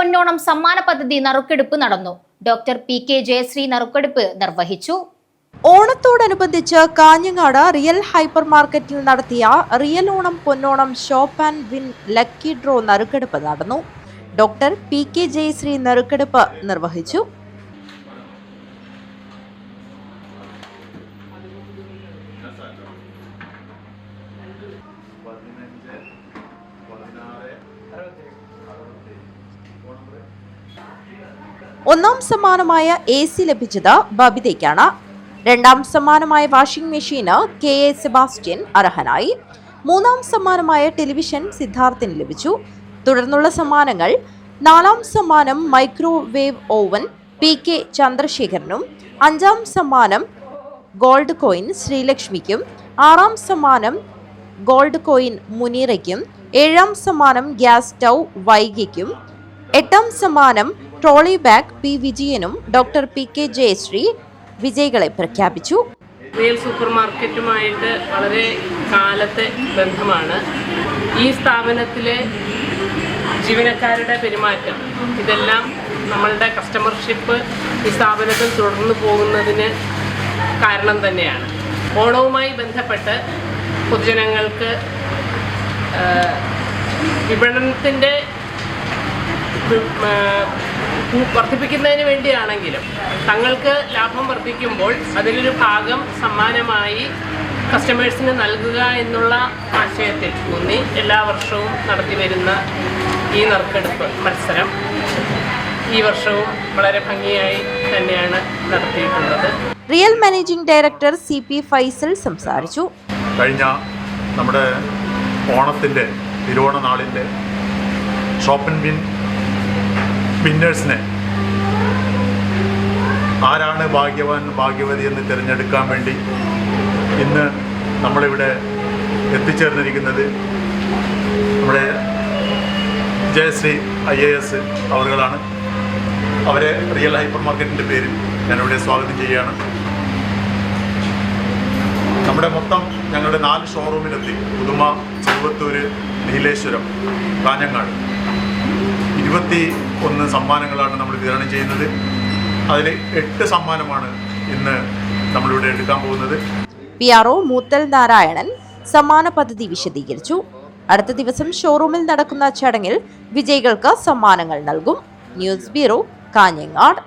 പൊന്നോണം സമ്മാന പദ്ധതി നറുക്കെടുപ്പ് നടന്നു. Doctor P K. ജയശ്രീ നറുക്കെടുപ്പ് നിർവഹിച്ചു. ഓണത്തോടനുബന്ധിച്ച് കാഞ്ഞങ്ങാട് റിയൽ ഹൈപ്പർ മാർക്കറ്റിൽ നടത്തിയ real Onam Ponnonam shop and win lucky draw നറുക്കെടുപ്പ് നടന്നു. Doctor P K. ജയശ്രീ നറുക്കെടുപ്പ് നിർവഹിച്ചു. ഒന്നാം സമ്മാനമായ AC ലഭിച്ചത് ബബിതയ്ക്കാണ്. രണ്ടാം സമ്മാനമായ വാഷിംഗ് മെഷീന് KA സെബാസ്റ്റ്യൻ അർഹനായി. മൂന്നാം സമ്മാനമായ ടെലിവിഷൻ സിദ്ധാർത്ഥിന് ലഭിച്ചു. തുടർന്നുള്ള സമ്മാനങ്ങൾ: നാലാം സമ്മാനം മൈക്രോവേവ് ഓവൻ PK ചന്ദ്രശേഖരനും, അഞ്ചാം സമ്മാനം ഗോൾഡ് കോയിൻ ശ്രീലക്ഷ്മിക്കും, ആറാം സമ്മാനം ഗോൾഡ് കോയിൻ മുനീറയ്ക്കും, ഏഴാം സമ്മാനം ഗ്യാസ് സ്റ്റൗ വൈഗയ്ക്കും, എട്ടാം സമ്മാനം ട്രോളി ബാഗ് P വിജയനും ഡോക്ടർ പി.കെ. ജയശ്രീ വിജയികളെ പ്രഖ്യാപിച്ചു. റിയൽ സൂപ്പർ മാർക്കറ്റുമായിട്ട് വളരെ കാലത്തെ ബന്ധമാണ്. ഈ സ്ഥാപനത്തിലെ ജീവനക്കാരുടെ പെരുമാറ്റം ഇതെല്ലാം നമ്മളുടെ കസ്റ്റമർഷിപ്പ് ഈ സ്ഥാപനത്തിൽ തുടർന്നു പോകുന്നതിന് കാരണം തന്നെയാണ്. ഓണവുമായി ബന്ധപ്പെട്ട് പൊതുജനങ്ങൾക്ക് വിപണനത്തിൻ്റെ വർദ്ധിപ്പിക്കുന്നതിന് വേണ്ടിയാണെങ്കിലും തങ്ങൾക്ക് ലാഭം വർദ്ധിക്കുമ്പോൾ അതിലൊരു ഭാഗം സമ്മാനമായി കസ്റ്റമേഴ്സിന് നൽകുക എന്നുള്ള ആശയത്തിൽ ഊന്നി എല്ലാ വർഷവും നടത്തിവരുന്ന ഈ നറുക്കെടുപ്പ് മത്സരം ഈ വർഷവും വളരെ ഭംഗിയായി തന്നെയാണ് നടത്തിയിട്ടുള്ളത്. Real managing director CP Faisal സംസാരിച്ചു. കഴിഞ്ഞ നമ്മുടെ ഓണത്തിൻ്റെ തിരുവോണ നാളിൻ്റെ ഷോപ്പ് ആൻഡ് വിൻ വിന്നേഴ്സിനെ ആരാണ് ഭാഗ്യവാൻ ഭാഗ്യവതി എന്ന് തിരഞ്ഞെടുക്കാൻ വേണ്ടി ഇന്ന് നമ്മളിവിടെ എത്തിച്ചേർന്നിരിക്കുന്നത് നമ്മുടെ ജയശ്രീ IAS അവരുകളാണ്. അവരെ റിയൽ ഹൈപ്പർ മാർക്കറ്റിൻ്റെ പേരിൽ ഞാനിവിടെ സ്വാഗതം ചെയ്യുകയാണ്. നമ്മുടെ മൊത്തം ഞങ്ങളുടെ 4 ഷോറൂമിലെത്തി. പുതുമ, ചെറുവത്തൂര്, നീലേശ്വരം, കാഞ്ഞങ്ങാട് 21 സമ്മാനങ്ങളാണ് നമ്മൾ വിതരണം ചെയ്യുന്നത്. അതിൽ 8 സമ്മാനമാണ് ഇന്ന് നമ്മളിവിടെ എടുക്കാൻ പോകുന്നത്. PRO മൂത്തൽ നാരായണൻ സമ്മാന പദ്ധതി വിശദീകരിച്ചു. അടുത്ത ദിവസം ഷോറൂമിൽ നടക്കുന്ന ചടങ്ങിൽ വിജയികൾക്ക് സമ്മാനങ്ങൾ നൽകും. News bureau, Kanhangad.